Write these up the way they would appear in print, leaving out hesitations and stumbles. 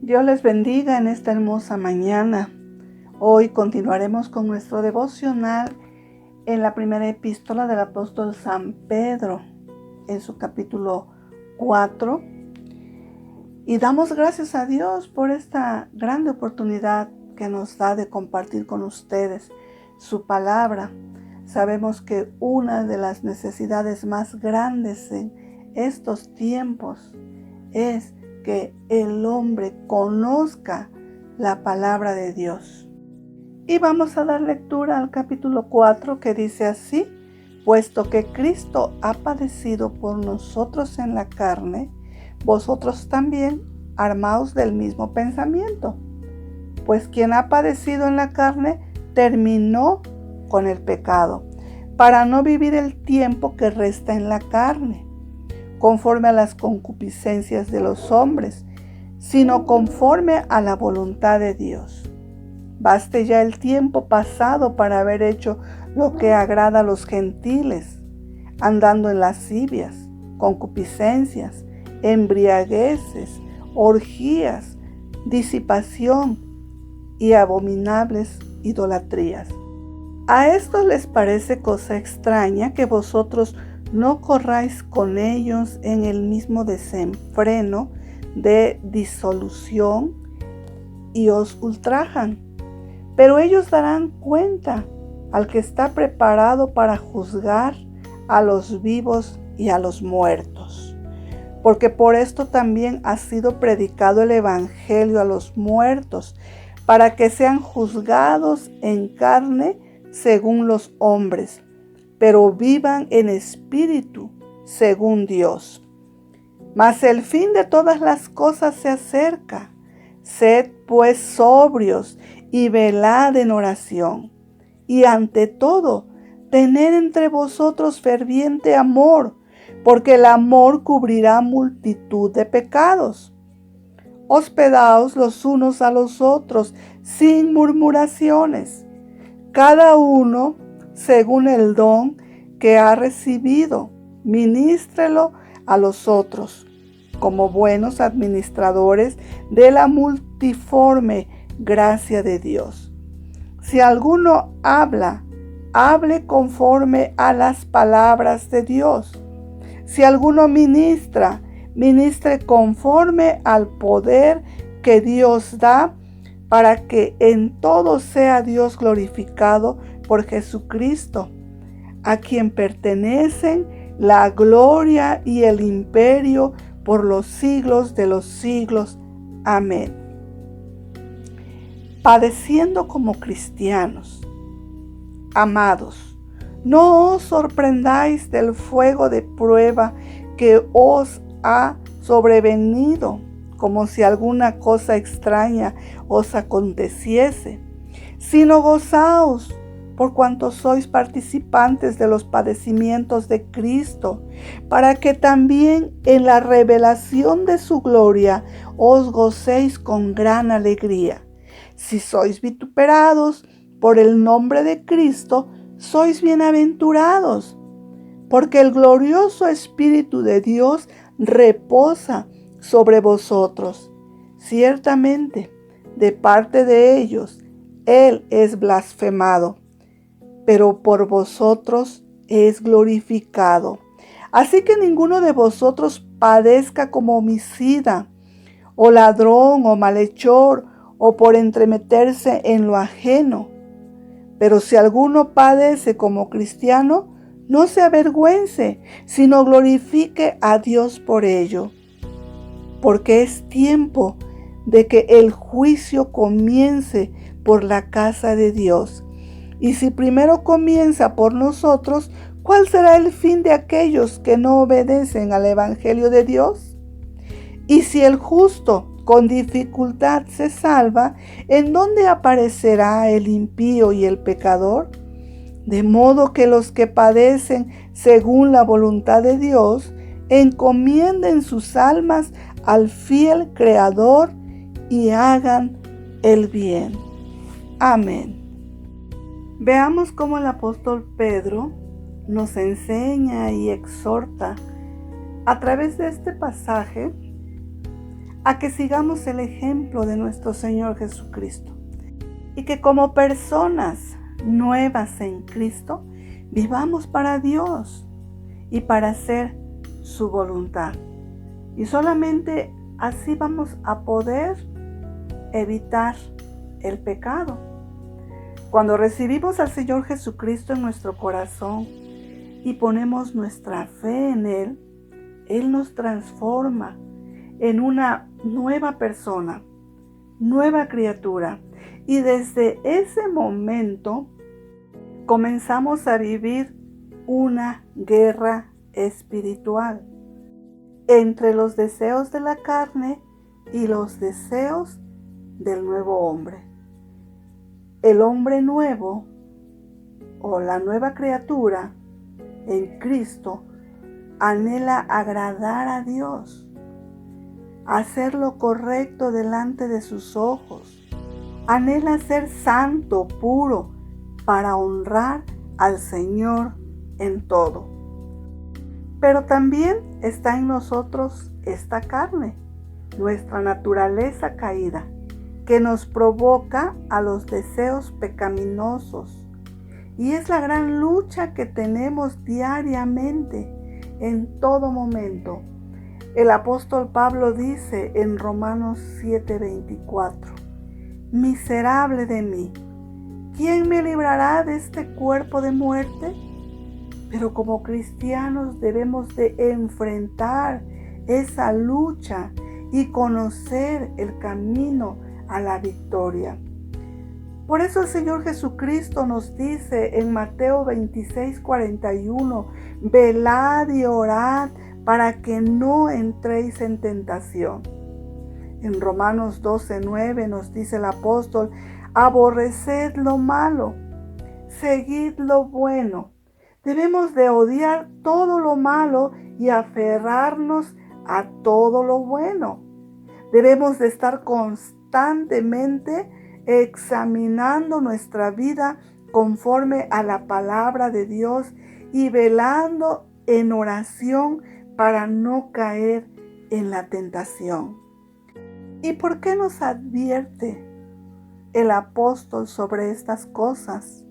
Dios les bendiga en esta hermosa mañana. Hoy continuaremos con nuestro devocional en la primera epístola del apóstol San Pedro, en su capítulo 4. Y damos gracias a Dios por esta grande oportunidad que nos da de compartir con ustedes su palabra. Sabemos que una de las necesidades más grandes en estos tiempos es que el hombre conozca la palabra de Dios. Y vamos a dar lectura al capítulo 4 que dice así: puesto que Cristo ha padecido por nosotros en la carne, vosotros también armaos del mismo pensamiento. Pues quien ha padecido en la carne terminó con el pecado, para no vivir el tiempo que resta en la carne, conforme a las concupiscencias de los hombres, sino conforme a la voluntad de Dios. Baste ya el tiempo pasado para haber hecho lo que agrada a los gentiles, andando en lascivias, concupiscencias, embriagueces, orgías, disipación y abominables idolatrías. A estos les parece cosa extraña que vosotros no corráis con ellos en el mismo desenfreno de disolución y os ultrajan. Pero ellos darán cuenta al que está preparado para juzgar a los vivos y a los muertos. Porque por esto también ha sido predicado el evangelio a los muertos, para que sean juzgados en carne según los hombres, pero vivan en espíritu según Dios. Mas el fin de todas las cosas se acerca. Sed pues sobrios y velad en oración. Y ante todo, tened entre vosotros ferviente amor, porque el amor cubrirá multitud de pecados. Hospedaos los unos a los otros sin murmuraciones, cada uno según el don que ha recibido, ministrelo a los otros, como buenos administradores de la multiforme gracia de Dios. Si alguno habla, hable conforme a las palabras de Dios. Si alguno ministra, ministre conforme al poder que Dios da, para que en todo sea Dios glorificado por Jesucristo, a quien pertenecen la gloria y el imperio por los siglos de los siglos. Amén. Padeciendo como cristianos, amados, no os sorprendáis del fuego de prueba que os ha sobrevenido, como si alguna cosa extraña os aconteciese, sino gozaos por cuanto sois participantes de los padecimientos de Cristo, para que también en la revelación de su gloria os gocéis con gran alegría. Si sois vituperados por el nombre de Cristo, sois bienaventurados, porque el glorioso Espíritu de Dios reposa sobre vosotros. Ciertamente, de parte de ellos, Él es blasfemado, pero por vosotros es glorificado. Así que ninguno de vosotros padezca como homicida, o ladrón, o malhechor, o por entremeterse en lo ajeno. Pero si alguno padece como cristiano, no se avergüence, sino glorifique a Dios por ello. Porque es tiempo de que el juicio comience por la casa de Dios. Y si primero comienza por nosotros, ¿cuál será el fin de aquellos que no obedecen al Evangelio de Dios? Y si el justo con dificultad se salva, ¿en dónde aparecerá el impío y el pecador? De modo que los que padecen según la voluntad de Dios, encomienden sus almas al fiel Creador y hagan el bien. Amén. Veamos cómo el apóstol Pedro nos enseña y exhorta a través de este pasaje a que sigamos el ejemplo de nuestro Señor Jesucristo y que como personas nuevas en Cristo vivamos para Dios y para hacer su voluntad. Y solamente así vamos a poder evitar el pecado. Cuando recibimos al Señor Jesucristo en nuestro corazón y ponemos nuestra fe en Él, Él nos transforma en una nueva persona, nueva criatura. Y desde ese momento comenzamos a vivir una guerra espiritual entre los deseos de la carne y los deseos del nuevo hombre. El hombre nuevo o la nueva criatura en Cristo anhela agradar a Dios, hacer lo correcto delante de sus ojos, anhela ser santo, puro, para honrar al Señor en todo. Pero también está en nosotros esta carne, nuestra naturaleza caída, que nos provoca a los deseos pecaminosos. Y es la gran lucha que tenemos diariamente, en todo momento. El apóstol Pablo dice en Romanos 7:24, miserable de mí, ¿quién me librará de este cuerpo de muerte? Pero como cristianos debemos de enfrentar esa lucha y conocer el camino a la victoria. Por eso el Señor Jesucristo nos dice en Mateo 26:41, velad y orad para que no entréis en tentación. En Romanos 12:9 nos dice el apóstol, aborreced lo malo, seguid lo bueno. Debemos de odiar todo lo malo y aferrarnos a todo lo bueno. Debemos de estar constantemente examinando nuestra vida conforme a la palabra de Dios y velando en oración para no caer en la tentación. ¿Y por qué nos advierte el apóstol sobre estas cosas?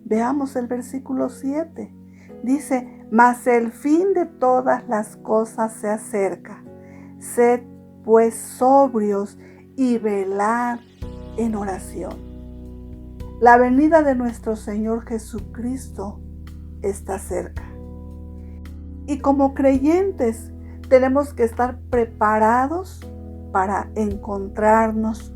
Veamos el versículo 7. Dice, mas el fin de todas las cosas se acerca. Sed pues sobrios y velad en oración. La venida de nuestro Señor Jesucristo está cerca. Y como creyentes tenemos que estar preparados para encontrarnos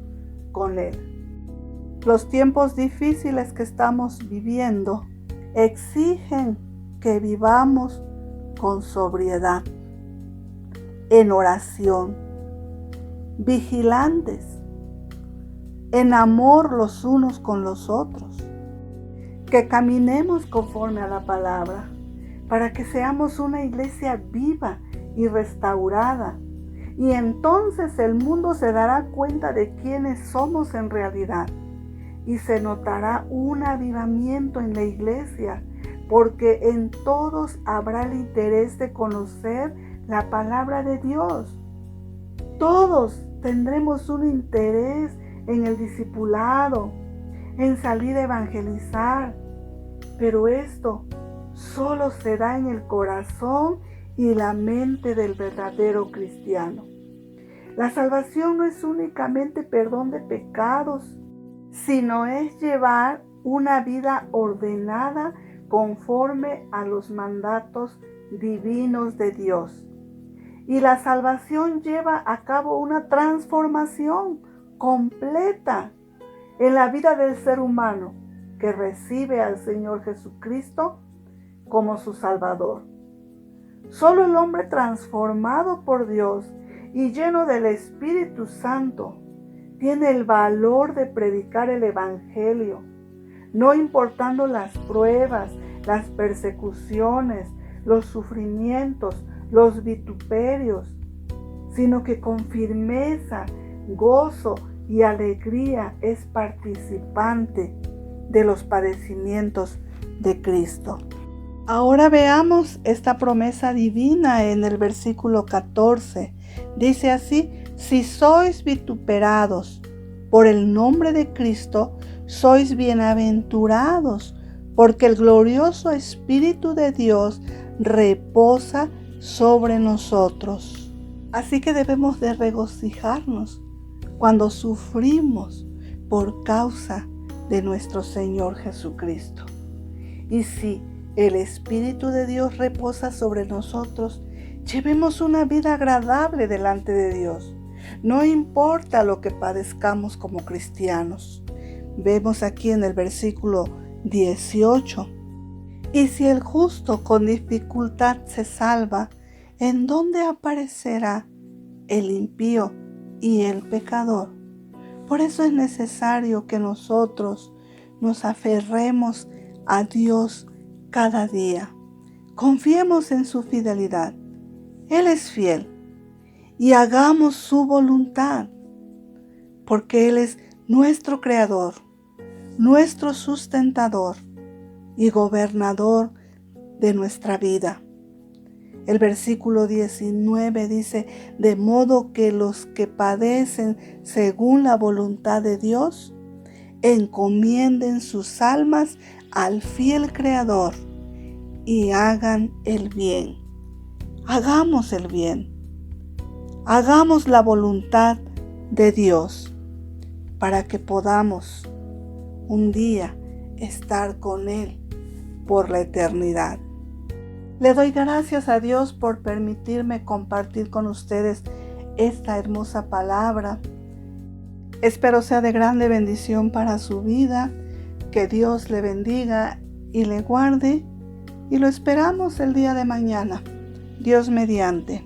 con Él. Los tiempos difíciles que estamos viviendo exigen que vivamos con sobriedad, en oración, vigilantes, en amor los unos con los otros, que caminemos conforme a la palabra, para que seamos una iglesia viva y restaurada. Y entonces el mundo se dará cuenta de quiénes somos en realidad. Y se notará un avivamiento en la iglesia, porque en todos habrá el interés de conocer la palabra de Dios. Todos tendremos un interés en el discipulado, en salir a evangelizar, pero esto solo se da en el corazón y la mente del verdadero cristiano. La salvación no es únicamente perdón de pecados, sino es llevar una vida ordenada conforme a los mandatos divinos de Dios. Y la salvación lleva a cabo una transformación completa en la vida del ser humano que recibe al Señor Jesucristo como su Salvador. Solo el hombre transformado por Dios y lleno del Espíritu Santo tiene el valor de predicar el Evangelio, no importando las pruebas, las persecuciones, los sufrimientos, los vituperios, sino que con firmeza, gozo y alegría es participante de los padecimientos de Cristo. Ahora veamos esta promesa divina en el versículo 14. Dice así, Si sois vituperados por el nombre de Cristo, sois bienaventurados, porque el glorioso Espíritu de Dios reposa sobre nosotros. Así que debemos de regocijarnos cuando sufrimos por causa de nuestro Señor Jesucristo. Y si el Espíritu de Dios reposa sobre nosotros, llevemos una vida agradable delante de Dios. No importa lo que padezcamos como cristianos. Vemos aquí en el versículo 18. Y si el justo con dificultad se salva, ¿en dónde aparecerá el impío y el pecador? Por eso es necesario que nosotros nos aferremos a Dios cada día. Confiemos en su fidelidad. Él es fiel. Y hagamos su voluntad, porque Él es nuestro Creador, nuestro sustentador y gobernador de nuestra vida. El versículo 19 dice: de modo que los que padecen según la voluntad de Dios, encomienden sus almas al fiel Creador y hagan el bien. Hagamos el bien. Hagamos la voluntad de Dios para que podamos un día estar con Él por la eternidad. Le doy gracias a Dios por permitirme compartir con ustedes esta hermosa palabra. Espero sea de grande bendición para su vida. Que Dios le bendiga y le guarde. Y lo esperamos el día de mañana, Dios mediante.